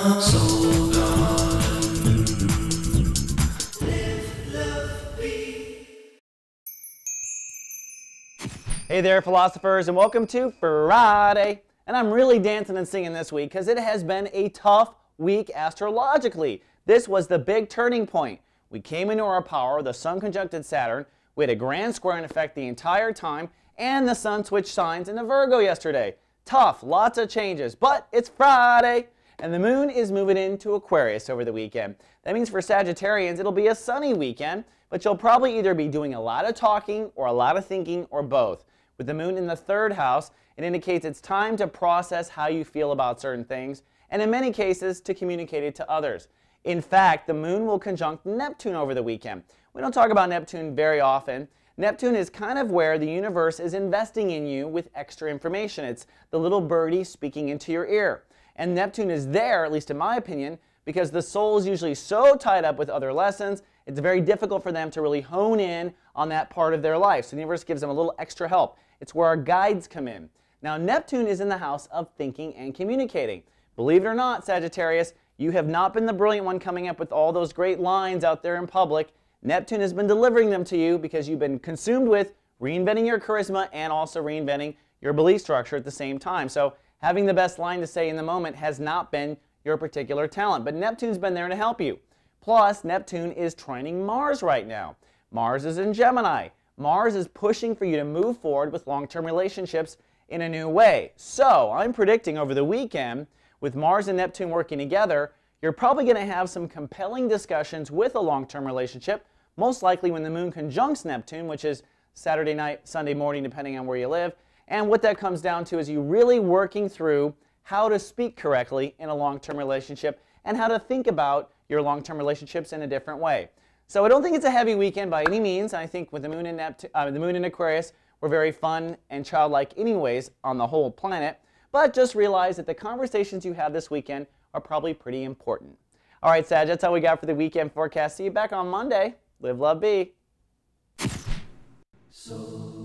Soul Garden. Live, love, be. Hey there, philosophers, and welcome to Friday. And I'm really dancing and singing this week because it has been a tough week astrologically. This was the big turning point. We came into our power, the Sun conjuncted Saturn. We had a grand square in effect the entire time, and the Sun switched signs into Virgo yesterday. Tough, lots of changes, but it's Friday, and the Moon is moving into Aquarius over the weekend. That means for Sagittarians, it'll be a sunny weekend, but you'll probably either be doing a lot of talking or a lot of thinking or both. With the Moon in the third house, it indicates it's time to process how you feel about certain things, and in many cases, to communicate it to others. In fact, the Moon will conjunct Neptune over the weekend. We don't talk about Neptune very often. Neptune is kind of where the universe is investing in you with extra information. It's the little birdie speaking into your ear. And Neptune is there, at least in my opinion, because the soul is usually so tied up with other lessons, it's very difficult for them to really hone in on that part of their life. So the universe gives them a little extra help. It's where our guides come in. Now, Neptune is in the house of thinking and communicating. Believe it or not, Sagittarius, you have not been the brilliant one coming up with all those great lines out there in public. Neptune has been delivering them to you because you've been consumed with reinventing your charisma and also reinventing your belief structure at the same time. So having the best line to say in the moment has not been your particular talent, but Neptune's been there to help you. Plus, Neptune is trining Mars right now. Mars is in Gemini. Mars is pushing for you to move forward with long-term relationships in a new way. So I'm predicting over the weekend, with Mars and Neptune working together, you're probably going to have some compelling discussions with a long-term relationship, most likely when the Moon conjuncts Neptune, which is Saturday night, Sunday morning, depending on where you live. And what that comes down to is you really working through how to speak correctly in a long-term relationship and how to think about your long-term relationships in a different way. So I don't think it's a heavy weekend by any means. I think with the Moon in Aquarius, we're very fun and childlike anyways on the whole planet. But just realize that the conversations you have this weekend are probably pretty important. All right, Sag, that's all we got for the weekend forecast. See you back on Monday. Live, love, be. Soul